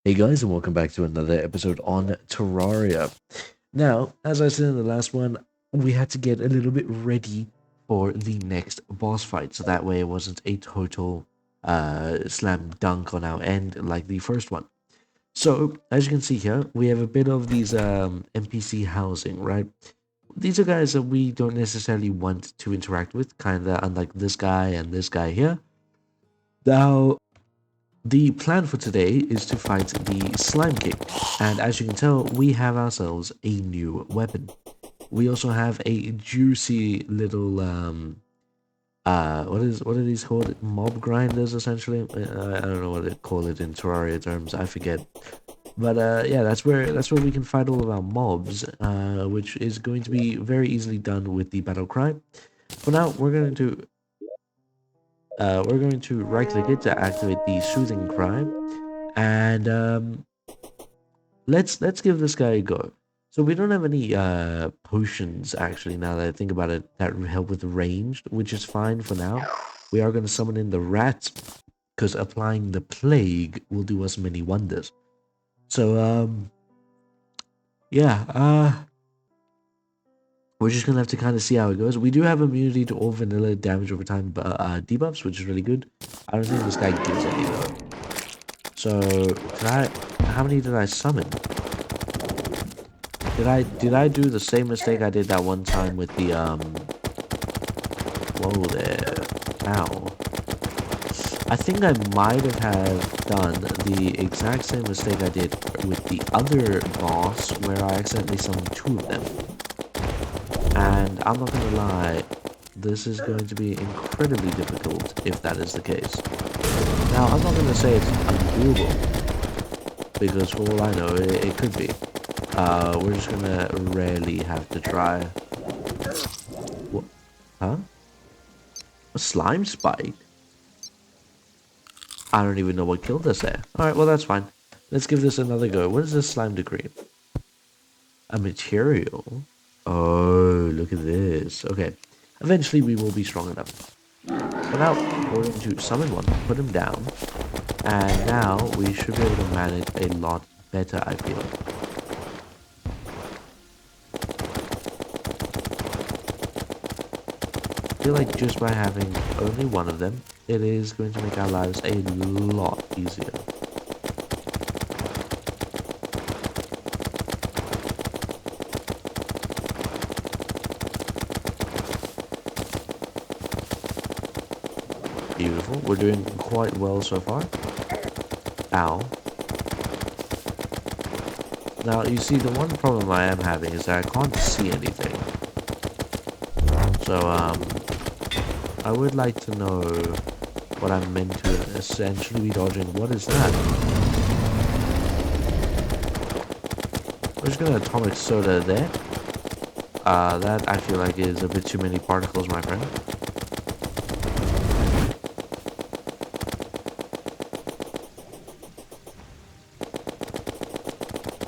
Hey guys, and welcome back to another episode on Terraria. Now, as I said in the last one, we had to get a little bit ready for the next boss fight, so that way it wasn't a total slam dunk on our end like the first one. So, as you can see here, we have a bit of these NPC housing, right? These are guys that we don't necessarily want to interact with, kind of unlike this guy and this guy here. Now, the plan for today is to fight the Slime King, and as you can tell, we have ourselves a new weapon. We also have a juicy little what are these called? Mob grinders, essentially. I don't know what they call it in Terraria terms. I forget. But yeah, that's where we can fight all of our mobs, which is going to be very easily done with the battle cry. For now, we're going to right click it to activate the soothing cry, and let's give this guy a go. So we don't have any potions actually, now that I think about it, that help with ranged, which is fine for now. We are going to summon in the rat because applying the plague will do us many wonders. So yeah, we're just gonna have to kind of see how it goes. We do have immunity to all vanilla damage over time debuffs, which is really good. I don't think this guy gives any though. So how many did I summon? Did I do the same mistake I did that one time with the whoa there. Ow. I think I might have done the exact same mistake I did with the other boss where I accidentally summoned two of them. And I'm not gonna lie, this is going to be incredibly difficult if that is the case. Now, I'm not gonna say it's undoable, because for all I know, it could be. We're just gonna rarely have to try. What? Huh? A slime spike? I don't even know what killed us there. Alright, well that's fine. Let's give this another go. What is this slime degree? A material? Oh, look at this. Okay. Eventually we will be strong enough. For now, we're going to summon one, put him down, and now we should be able to manage a lot better, I feel. I feel like just by having only one of them, it is going to make our lives a lot easier. Beautiful. We're doing quite well so far. Ow. Now, you see, the one problem I am having is that I can't see anything. So, I would like to know what I'm meant to essentially be dodging. What is that? We're just gonna atomic soda there. That I feel like is a bit too many particles, my friend.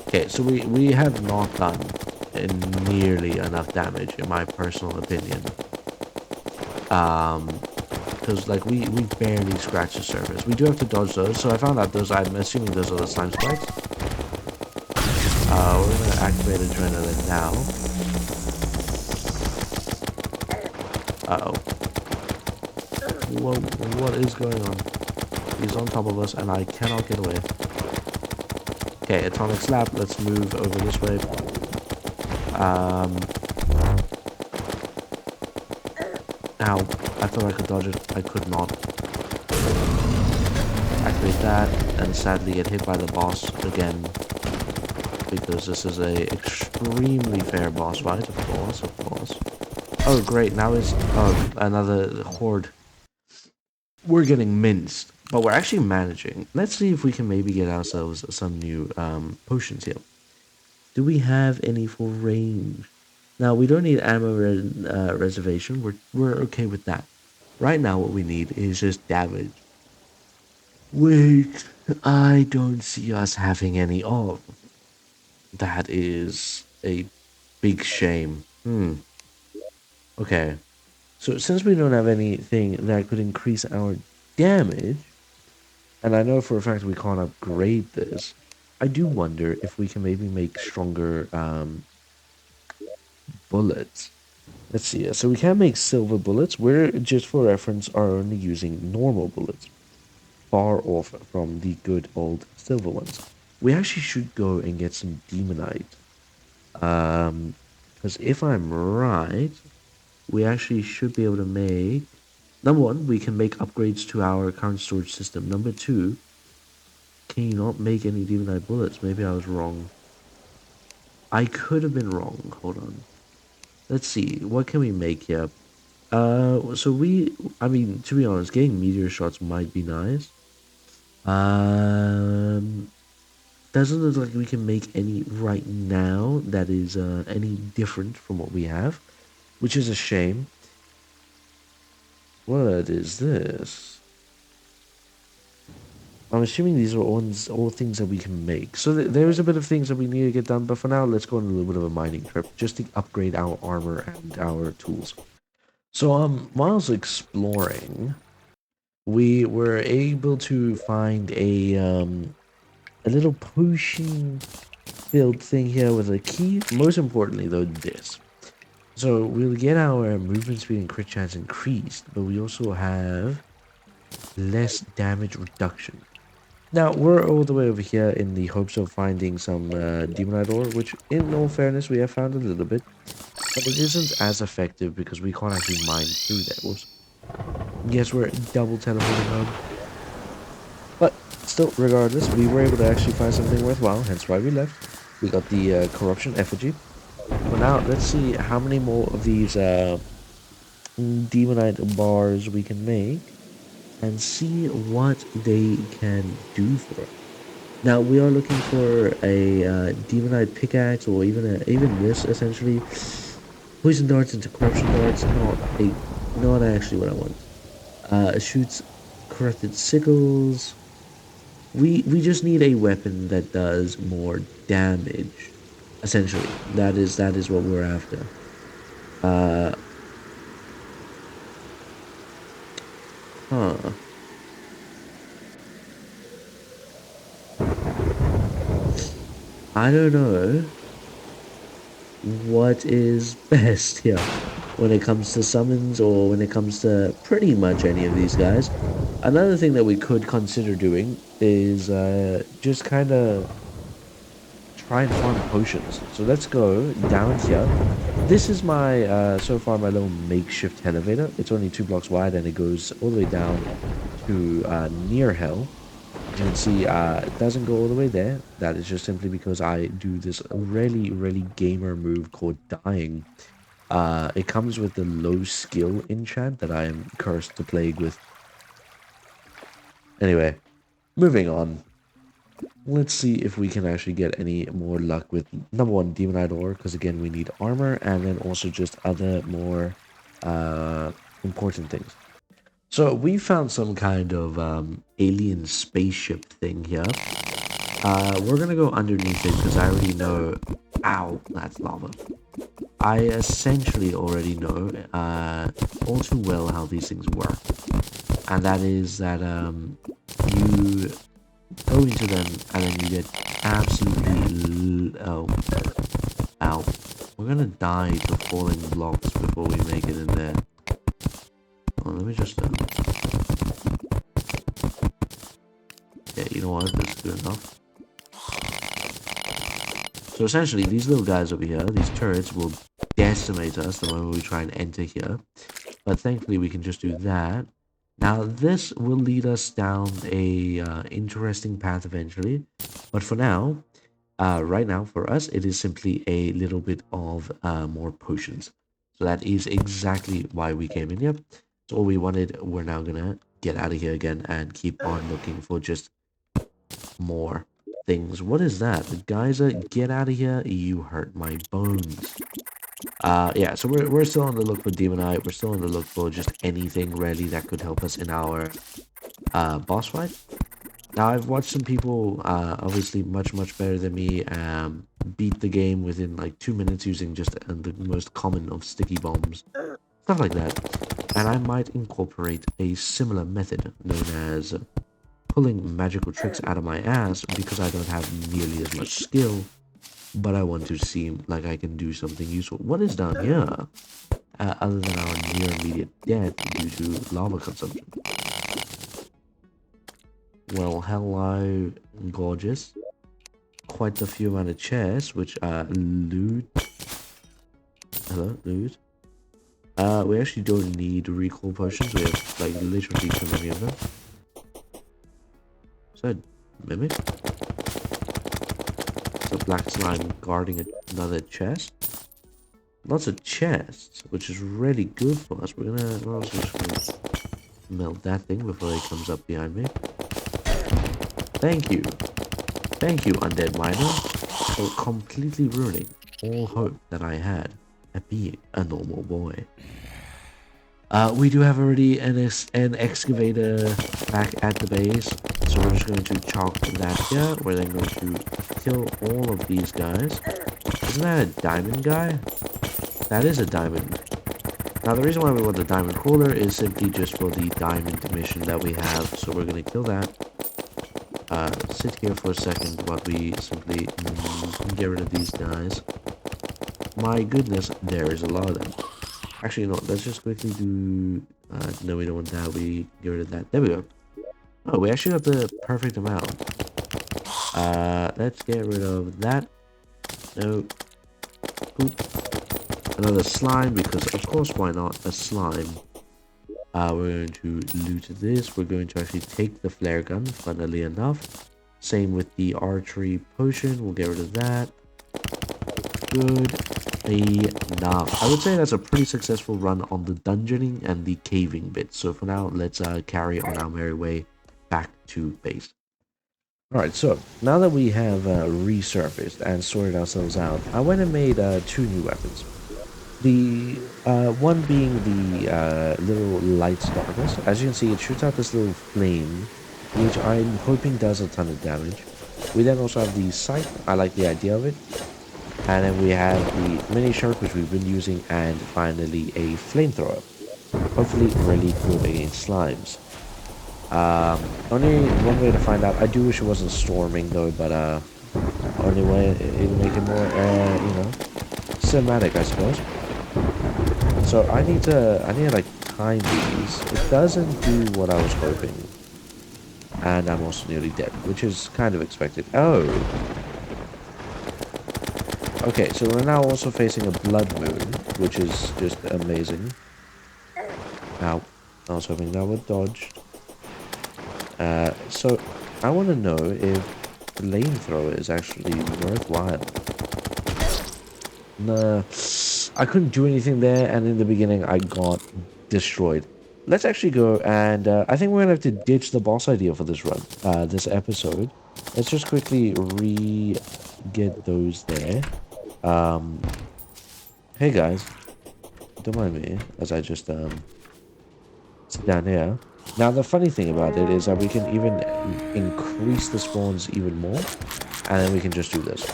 Okay, so we have not done nearly enough damage, in my personal opinion. Because like we barely scratched the surface. We do have to dodge those, so I found out those. I'm assuming those are the slime spikes. We're gonna activate adrenaline now. Uh oh. Whoa, what is going on? He's on top of us, and I cannot get away. Okay, atomic slap. Let's move over this way. Ow. I thought I could dodge it. I could not. Activate that, and sadly get hit by the boss again. Because this is a extremely fair boss fight, of course, of course. Oh, great. Now is another horde. We're getting minced, but we're actually managing. Let's see if we can maybe get ourselves some new potions here. Do we have any for range? Now, we don't need ammo reservation. We're okay with that. Right now, what we need is just damage. Which I don't see us having any of. That is a big shame. Okay. So since we don't have anything that could increase our damage, and I know for a fact we can't upgrade this, I do wonder if we can maybe make stronger bullets. Let's see. So we can make silver bullets. We're, just for reference, are only using normal bullets, far off from the good old silver ones. We actually should go and get some demonite. Because if I'm right, we actually should be able to make. Number one, we can make upgrades to our current storage system. Number two, can you not make any demonite bullets? Maybe I was wrong. I could have been wrong. Hold on. Let's see. What can we make here? So I mean, to be honest, getting meteor shots might be nice. Um, doesn't look like we can make any right now that is any different from what we have, which is a shame. What is this? I'm assuming these are all things that we can make. So there is a bit of things that we need to get done, but for now, let's go on a little bit of a mining trip just to upgrade our armor and our tools. So whilst exploring, we were able to find a little potion filled thing here with a key. Most importantly, though, this. So we'll get our movement speed and crit chance increased, but we also have less damage reduction. Now, we're all the way over here in the hopes of finding some demonite ore, which, in all fairness, we have found a little bit. But it isn't as effective because we can't actually mine through there. Whoops. Yes, we're double teleporting home. But still, regardless, we were able to actually find something worthwhile, hence why we left. We got the corruption effigy. But now, let's see how many more of these demonite bars we can make and see what they can do for us. Now we are looking for a demonite pickaxe, or even this essentially. Poison darts into corruption darts. Not actually what I want. Shoots corrupted sickles. We just need a weapon that does more damage. Essentially, that is what we're after. Uh, huh. I don't know what is best here when it comes to summons or when it comes to pretty much any of these guys. Another thing that we could consider doing is just kind of try and farm potions. So let's go down here. This is my, so far, my little makeshift elevator. It's only 2 blocks wide and it goes all the way down to near hell. As you can see, it doesn't go all the way there. That is just simply because I do this really gamer move called dying. It comes with the low skill enchant that I am cursed to plague with. Anyway, moving on. Let's see if we can actually get any more luck with number one, demonite ore, because again we need armor, and then also just other more important things. So we found some kind of alien spaceship thing here. We're gonna go underneath it because I already know. Ow, that's lava. I essentially already know all too well how these things work, and that is that you go into them and then you get absolutely ow. We're gonna die to falling blocks before we make it in there. Oh, let me just yeah, you know what? That's good enough. So essentially, these little guys over here, these turrets, will decimate us the moment we try and enter here. But thankfully, we can just do that. Now, this will lead us down a interesting path eventually. But for now, right now, for us, it is simply a little bit of more potions. So that is exactly why we came in here. So all we wanted, we're now gonna get out of here again and keep on looking for just more things. What is that? The geyser, get out of here. You hurt my bones. Yeah, so we're still on the look for demonite. We're still on the look for just anything really that could help us in our boss fight. Now, I've watched some people, obviously much better than me, beat the game within like 2 minutes using just the most common of sticky bombs. Stuff like that. And I might incorporate a similar method known as pulling magical tricks out of my ass because I don't have nearly as much skill, but I want to seem like I can do something useful. What is down here? Other than our near immediate death due to lava consumption. Well, hello, gorgeous. Quite a few amount of chests, which loot. Hello, loot. We actually don't need recall potions. We have like literally too many of them. Is that mimic? It's a black slime guarding another chest. Lots of chests, which is really good for us. We're just gonna melt that thing before it comes up behind me. Thank you. Thank you, undead miner, for completely ruining all hope that I had at being a normal boy. We do have already an excavator back at the base, so we're just going to chalk that here. We're then going to kill all of these guys. Isn't that a diamond guy? That is a diamond. Now the reason why we want the diamond crawler is simply just for the diamond mission that we have, so we're going to kill that. Sit here for a second while we simply get rid of these guys. My goodness, there is a lot of them. Actually, no, let's just quickly do... no, we don't want that. We get rid of that. There we go. Oh, we actually got the perfect amount. Let's get rid of that. No. Oop. Another slime, because of course, why not? A slime. We're going to loot this. We're going to actually take the flare gun, funnily enough. Same with the archery potion. We'll get rid of that. Good enough. I would say that's a pretty successful run on the dungeoning and the caving bit. So for now, let's carry on our merry way back to base. Alright, so now that we have resurfaced and sorted ourselves out, I went and made 2 new weapons. The one being the little light darkness. As you can see, it shoots out this little flame, which I'm hoping does a ton of damage. We then also have the sight. I like the idea of it. And then we have the mini shark, which we've been using, and finally a flamethrower. Hopefully really good against slimes. Only one way to find out. I do wish it wasn't storming though, but only way it'll make it more, you know, cinematic, I suppose. So I need to like time these. It doesn't do what I was hoping, and I'm also nearly dead, which is kind of expected. Oh. Okay, so we're now also facing a blood moon, which is just amazing. Now, I was hoping that would dodge. So, I want to know if flamethrower is actually worthwhile. Nah, I couldn't do anything there, and in the beginning I got destroyed. Let's actually go, and I think we're going to have to ditch the boss idea for this run, this episode. Let's just quickly get those there. Hey guys, don't mind me as I just sit down here. Now the funny thing about it is that we can even increase the spawns even more, and then we can just do this,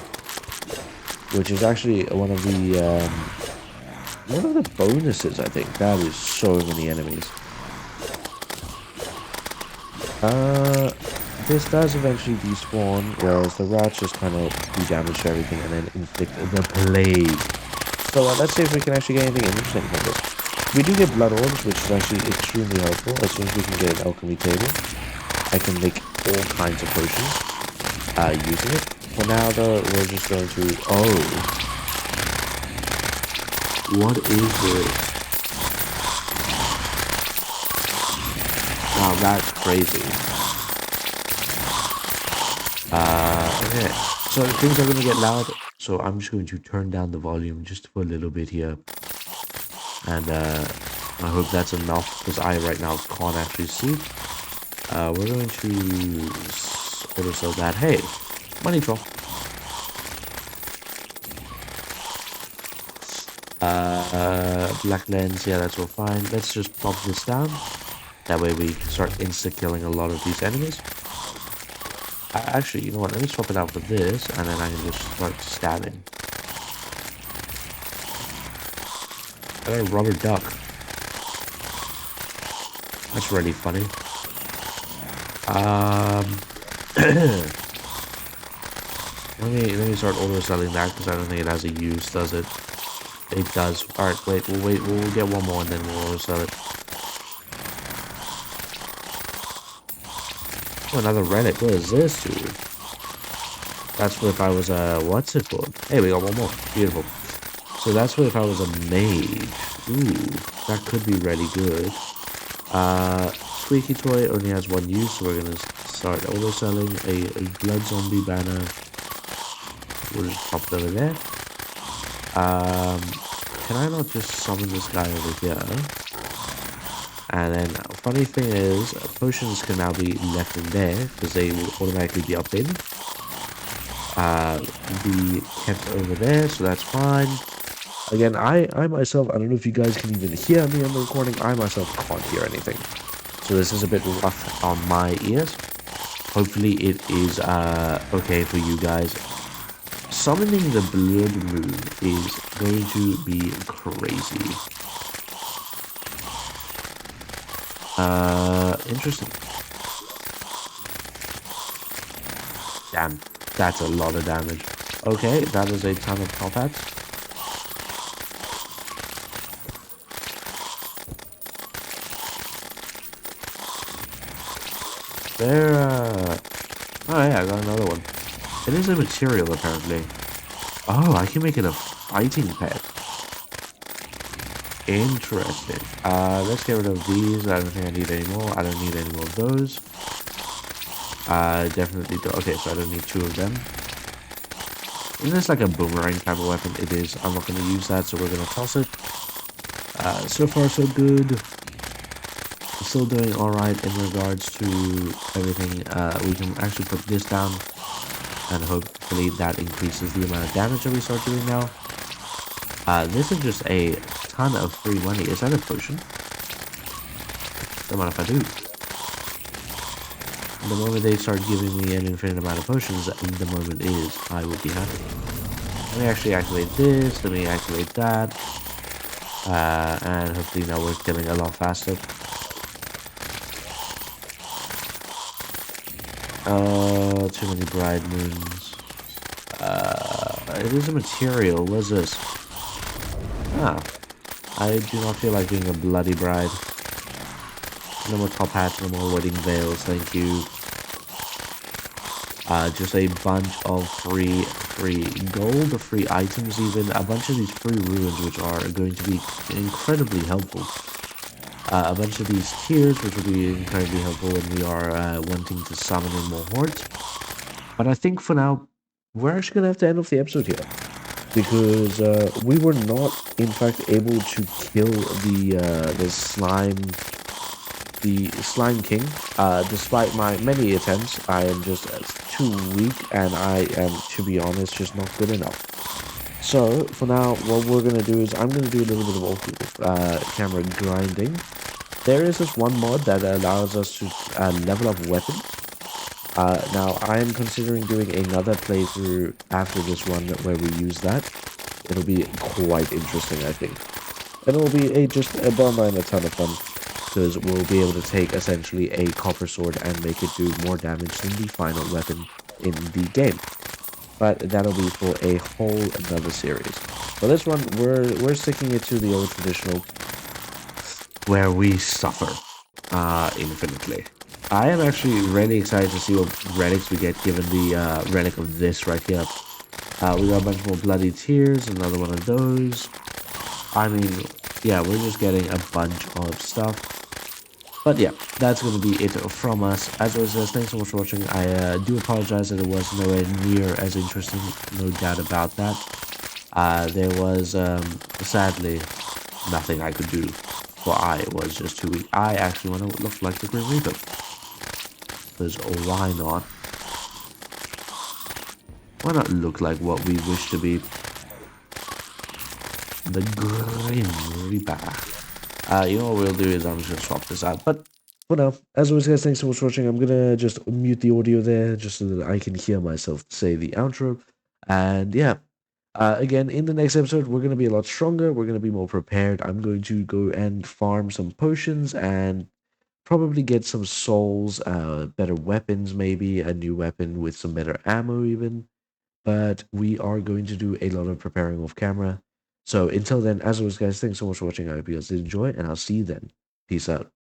which is actually one of the bonuses. I think that is so many enemies. This does eventually despawn, whereas the rats just kind of do damage to everything and then inflict the plague. So let's see if we can actually get anything interesting from this. We do get blood orbs, which is actually extremely helpful. As soon as we can get an alchemy table, I can make all kinds of potions using it. For now, though, we're just going to... Oh! What is this? Wow, that's crazy. Okay, so things are going to get loud, so I'm just going to turn down the volume just for a little bit here. And I hope that's enough, because I right now can't actually see. We're going to auto-sell that. Hey, money troll. Black lens, yeah, that's all fine. Let's just pop this down. That way we can start insta-killing a lot of these enemies. Actually, you know what? Let me swap it out for this, and then I can just start stabbing. I got a rubber duck. That's really funny. Um, let me start auto selling that because I don't think it has a use, does it? It does. All right, wait. We'll get one more and then we'll auto sell it. Oh, another relic. What is this, dude? That's what if I was a what's it called? Hey, we got one more. Beautiful. So that's what if I was a mage. Ooh, that could be really good. Squeaky toy only has one use, so we're gonna start auto selling a blood zombie banner. We'll just pop it over there. Can I not just summon this guy over here? And then, funny thing is, potions can now be left in there because they will automatically be updated. Be kept over there, so that's fine. Again, I myself, I don't know if you guys can even hear me on the recording. I myself can't hear anything, so this is a bit rough on my ears. Hopefully, it is okay for you guys. Summoning the Blood Moon is going to be crazy. Interesting. Damn, that's a lot of damage. Okay, that is a ton of top hats. There, oh yeah, I got another one. It is a material, apparently. Oh, I can make it a fighting pet. Interesting. Let's get rid of these. I don't think I need any more. I don't need any more of those. I definitely do. Okay, so I don't need two of them. Isn't this like a boomerang type of weapon? It is. I'm not going to use that, so we're going to toss it. So far, so good. Still doing alright in regards to everything. We can actually put this down, and hopefully that increases the amount of damage that we start doing now. This is just a ton of free money. Is that a potion? Don't mind if I do. The moment they start giving me an infinite amount of potions, the moment is I will be happy. Let me actually activate this. Let me activate that. And hopefully now we're killing a lot faster. Too many bride moons. It is a material. What is this? Ah, I do not feel like being a bloody bride. No more top hats, no more wedding veils, thank you. Just a bunch of free gold, free items even. A bunch of these free ruins which are going to be incredibly helpful. A bunch of these tiers which will be incredibly helpful when we are wanting to summon in more hordes. But I think for now, we're actually going to have to end off the episode here. Because we were not, in fact, able to kill the slime king. Despite my many attempts, I am just too weak, and I am, to be honest, just not good enough. So for now, what we're gonna do is I'm gonna do a little bit of camera grinding. There is this one mod that allows us to level up weapons. Now, I am considering doing another playthrough after this one where we use that. It'll be quite interesting, I think. And it'll be just a bummer and a ton of fun, because we'll be able to take essentially a copper sword and make it do more damage than the final weapon in the game. But that'll be for a whole another series. For this one, we're sticking it to the old traditional, where we suffer infinitely. I am actually really excited to see what relics we get given the relic of this right here. We got a bunch more bloody tears, another one of those. I mean, yeah, we're just getting a bunch of stuff. But yeah, that's going to be it from us. As always, guys, thanks so much for watching. I do apologize that it was nowhere near as interesting, no doubt about that. There was, sadly, nothing I could do, for I was just too weak. I actually want to look like the Grim Reaper. Because why not? Why not look like what we wish to be? The Grim Reaper. You know what we'll do is I'm just gonna swap this out. But for now, as always, guys, thanks so much for watching. I'm gonna just mute the audio there just so that I can hear myself say the outro. And yeah, again, in the next episode, we're gonna be a lot stronger. We're gonna be more prepared. I'm going to go and farm some potions and Probably get some souls, better weapons, maybe a new weapon with some better ammo, even. But we are going to do a lot of preparing off camera. So until then, as always, guys, thanks so much for watching. I hope you guys did enjoy, and I'll see you then. Peace out.